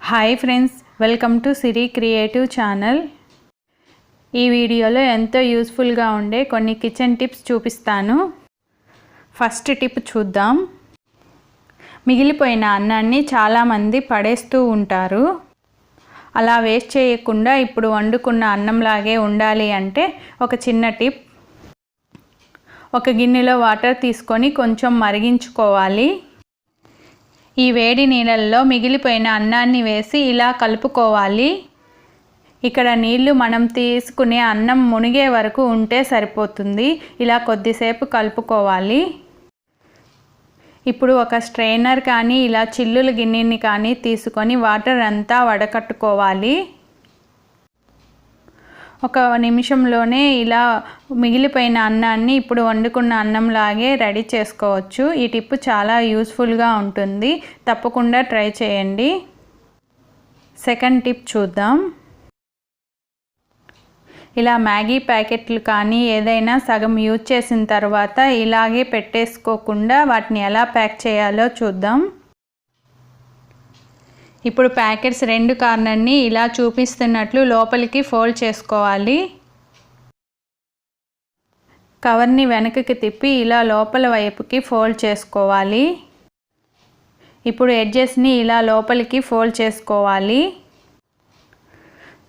Hi friends, welcome to Siri creative channel. ఈ వీడియోలో ఎంతో యూస్ఫుల్గా ఉండే కొన్ని కిచెన్ టిప్స్ చూపిస్తాను. ఫస్ట్ టిప్ చూద్దాం. మిగిలిపోయిన అన్నాన్ని చాలామంది పడేస్తూ ఉంటారు. అలా వేస్ట్ చేయకుండా ఇప్పుడు వండుకున్న అన్నంలాగే ఉండాలి అంటే ఒక చిన్న టిప్. ఒక గిన్నెలో వాటర్ తీసుకొని కొంచెం మరిగించుకోవాలి. ఈ వేడి నీళ్ళల్లో మిగిలిపోయిన అన్నాన్ని వేసి ఇలా కలుపుకోవాలి. ఇక్కడ నీళ్లు మనం తీసుకునే అన్నం మునిగే వరకు ఉంటే సరిపోతుంది. ఇలా కొద్దిసేపు కలుపుకోవాలి. ఇప్పుడు ఒక స్ట్రైనర్ కానీ ఇలా చిల్లుల గిన్నెని కానీ తీసుకొని వాటర్ అంతా వడకట్టుకోవాలి. ఒక నిమిషంలోనే ఇలా మిగిలిపోయిన అన్నాన్ని ఇప్పుడు వండుకున్న అన్నంలాగే రెడీ చేసుకోవచ్చు. ఈ టిప్ చాలా యూస్ఫుల్గా ఉంటుంది. తప్పకుండా ట్రై చేయండి. సెకండ్ టిప్ చూద్దాం. ఇలా మ్యాగీ ప్యాకెట్లు కానీ ఏదైనా సగం యూజ్ చేసిన తర్వాత ఇలాగే పెట్టేసుకోకుండా వాటిని ఎలా ప్యాక్ చేయాలో చూద్దాం. ఇప్పుడు ప్యాకెట్స్ రెండు కార్నర్ని ఇలా చూపిస్తున్నట్లు లోపలికి ఫోల్డ్ చేసుకోవాలి. కవర్ని వెనక్కి తిప్పి ఇలా లోపల వైపుకి ఫోల్డ్ చేసుకోవాలి. ఇప్పుడు ఎడ్జెస్ని ఇలా లోపలికి ఫోల్డ్ చేసుకోవాలి.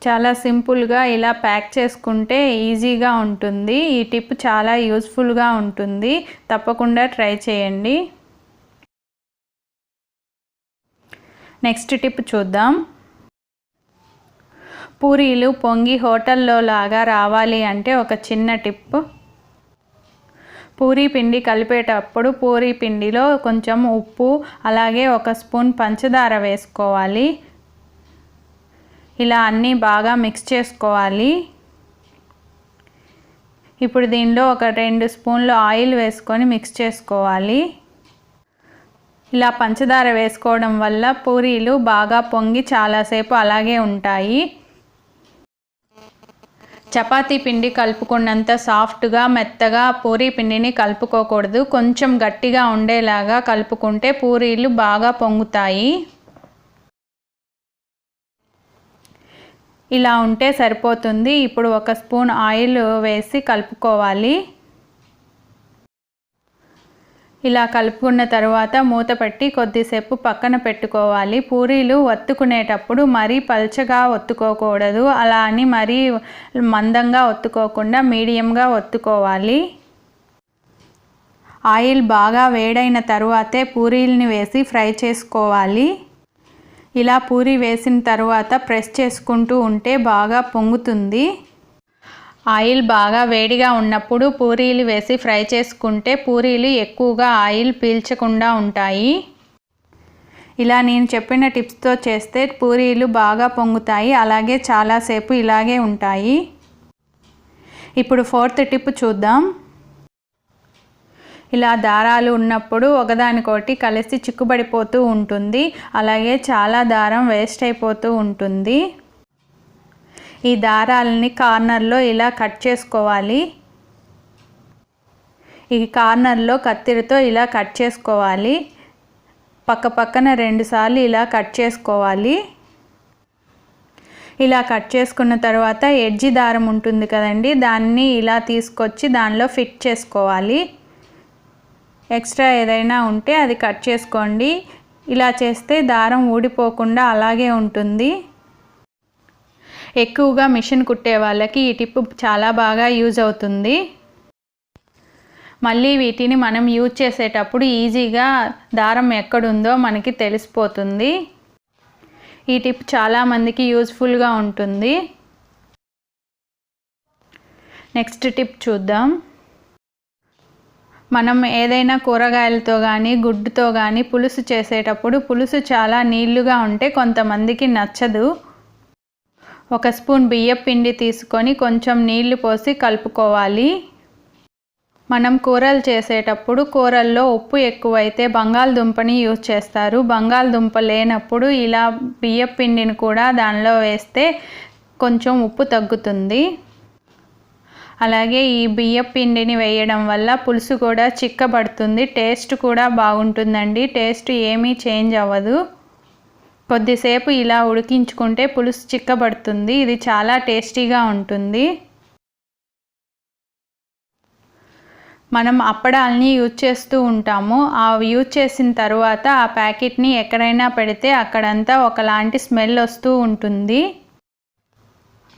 చాలా సింపుల్గా ఇలా ప్యాక్ చేసుకుంటే ఈజీగా ఉంటుంది. ఈ టిప్ చాలా యూస్ఫుల్గా ఉంటుంది. తప్పకుండా ట్రై చేయండి. నెక్స్ట్ టిప్ చూద్దాం. పూరీలు పొంగి హోటల్లో లాగా రావాలి అంటే ఒక చిన్న టిప్. పూరీ పిండి కలిపేటప్పుడు పూరీ పిండిలో కొంచెం ఉప్పు అలాగే ఒక స్పూన్ పంచదార వేసుకోవాలి. ఇలా అన్నీ బాగా మిక్స్ చేసుకోవాలి. ఇప్పుడు దీనిలో ఒక 2 స్పూన్లు ఆయిల్ వేసుకొని మిక్స్ చేసుకోవాలి. ఇలా పంచదార వేసుకోవడం వల్ల పూరీలు బాగా పొంగి చాలాసేపు అలాగే ఉంటాయి. చపాతీ పిండి కలుపుకున్నంత సాఫ్ట్గా మెత్తగా పూరీ పిండిని కలుపుకోకూడదు. కొంచెం గట్టిగా ఉండేలాగా కలుపుకుంటే పూరీలు బాగా పొంగుతాయి. ఇలా ఉంటే సరిపోతుంది. ఇప్పుడు ఒక స్పూన్ ఆయిల్ వేసి కలుపుకోవాలి. ఇలా కలుపుకున్న తర్వాత మూత పెట్టి కొద్దిసేపు పక్కన పెట్టుకోవాలి. పూరీలు ఒత్తుకునేటప్పుడు మరీ పల్చగా ఒత్తుకోకూడదు. అలా అని మరీ మందంగా ఒత్తుకోకుండా మీడియంగా ఒత్తుకోవాలి. ఆయిల్ బాగా వేడైన తర్వాతే పూరీల్ని వేసి ఫ్రై చేసుకోవాలి. ఇలా పూరీ వేసిన తర్వాత ప్రెస్ చేసుకుంటూ ఉంటే బాగా పొంగుతుంది. ఆయిల్ బాగా వేడిగా ఉన్నప్పుడు పూరీలు వేసి ఫ్రై చేసుకుంటే పూరీలు ఎక్కువగా ఆయిల్ పీల్చకుండా ఉంటాయి. ఇలా నేను చెప్పిన టిప్స్తో చేస్తే పూరీలు బాగా పొంగుతాయి. అలాగే చాలాసేపు ఇలాగే ఉంటాయి. ఇప్పుడు ఫోర్త్ టిప్ చూద్దాం. ఇలా దారాలు ఉన్నప్పుడు ఒకదానికొకటి కలిసి చిక్కుబడిపోతూ ఉంటుంది. అలాగే చాలా దారం వేస్ట్ అయిపోతూ ఉంటుంది. ఈ దారాలని కార్నర్లో ఇలా కట్ చేసుకోవాలి. ఈ కార్నర్లో కత్తిరితో ఇలా కట్ చేసుకోవాలి. పక్కన 2 సార్లు ఇలా కట్ చేసుకోవాలి. ఇలా కట్ చేసుకున్న తర్వాత ఎడ్జి దారం ఉంటుంది కదండి, దాన్ని ఇలా తీసుకొచ్చి దానిలో ఫిట్ చేసుకోవాలి. ఎక్స్ట్రా ఏదైనా ఉంటే అది కట్ చేసుకోండి. ఇలా చేస్తే దారం ఊడిపోకుండా అలాగే ఉంటుంది. ఎక్కువగా మిషన్ కుట్టే వాళ్ళకి ఈ టిప్ చాలా బాగా యూజ్ అవుతుంది. మళ్ళీ వీటిని మనం యూజ్ చేసేటప్పుడు ఈజీగా దారం ఎక్కడుందో మనకి తెలిసిపోతుంది. ఈ టిప్ చాలామందికి యూజ్ఫుల్గా ఉంటుంది. నెక్స్ట్ టిప్ చూద్దాం. మనం ఏదైనా కూరగాయలతో కానీ గుడ్డుతో కానీ పులుసు చేసేటప్పుడు పులుసు చాలా నీళ్లుగా ఉంటే కొంతమందికి నచ్చదు. ఒక స్పూన్ బియ్యం పిండి తీసుకొని కొంచెం నీళ్లు పోసి కలుపుకోవాలి. మనం కూరలు చేసేటప్పుడు కూరల్లో ఉప్పు ఎక్కువైతే బంగాళదుంపని యూజ్ చేస్తారు. బంగాళదుంప లేనప్పుడు ఇలా బియ్యం పిండిని కూడా దానిలో వేస్తే కొంచెం ఉప్పు తగ్గుతుంది. అలాగే ఈ బియ్యం పిండిని వేయడం వల్ల పులుసు కూడా చిక్కబడుతుంది. టేస్ట్ కూడా బాగుంటుందండి. టేస్ట్ ఏమీ చేంజ్ అవ్వదు. కొద్దిసేపు ఇలా ఉడికించుకుంటే పులుసు చిక్కబడుతుంది. ఇది చాలా టేస్టీగా ఉంటుంది. మనం అప్పడాలని యూజ్ చేస్తూ ఉంటాము. ఆ యూజ్ చేసిన తర్వాత ఆ ప్యాకెట్ని ఎక్కడైనా పెడితే అక్కడంతా ఒకలాంటి స్మెల్ వస్తూ ఉంటుంది.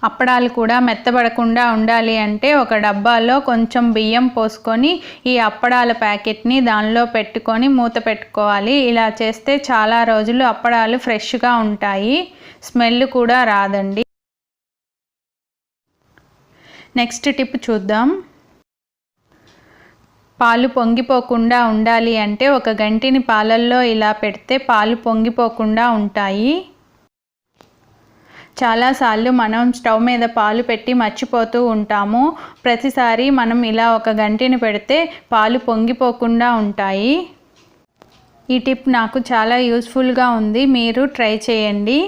అప్పడాలు కూడా మెత్తబడకుండా ఉండాలి అంటే ఒక డబ్బాలో కొంచెం బియ్యం పోసుకొని ఈ అప్పడాల ప్యాకెట్ని దానిలో పెట్టుకొని మూత పెట్టుకోవాలి. ఇలా చేస్తే చాలా రోజులు అప్పడాలు ఫ్రెష్గా ఉంటాయి, స్మెల్ కూడా రాదండి. నెక్స్ట్ టిప్ చూద్దాం. పాలు పొంగిపోకుండా ఉండాలి అంటే ఒక గంటిని పాలల్లో ఇలా పెడితే పాలు పొంగిపోకుండా ఉంటాయి. చాలాసార్లు మనం స్టవ్ మీద పాలు పెట్టి మర్చిపోతూ ఉంటాము. ప్రతిసారి మనం ఇలా ఒక గంటిని పెడితే పాలు పొంగిపోకుండా ఉంటాయి. ఈ టిప్ నాకు చాలా యూస్ఫుల్గా ఉంది, మీరు ట్రై చేయండి.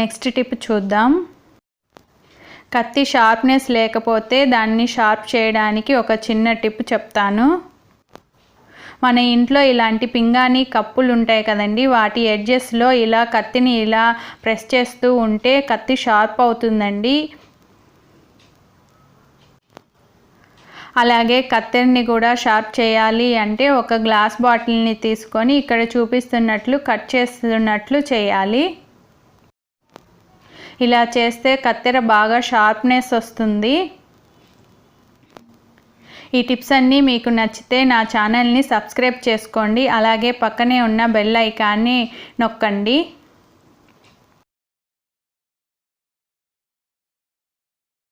నెక్స్ట్ టిప్ చూద్దాం. కత్తి షార్ప్నెస్ లేకపోతే దాన్ని షార్ప్ చేయడానికి ఒక చిన్న టిప్ చెప్తాను. మన ఇంట్లో ఇలాంటి పింగాణి కప్పులు ఉంటాయి కదండి, వాటి ఎడ్జెస్లో ఇలా కత్తిని ఇలా ప్రెస్ చేస్తూ ఉంటే కత్తి షార్ప్ అవుతుందండి. అలాగే కత్తెరని కూడా షార్ప్ చేయాలి అంటే ఒక గ్లాస్ బాటిల్ని తీసుకొని ఇక్కడ చూపిస్తున్నట్లు కట్ చేస్తున్నట్లు చేయాలి. ఇలా చేస్తే కత్తెర బాగా షార్ప్నెస్ వస్తుంది. ఈ టిప్స్ అన్నీ మీకు నచ్చితే నా ఛానల్ని సబ్స్క్రైబ్ చేసుకోండి. అలాగే పక్కనే ఉన్న బెల్ ఐకాన్ని నొక్కండి.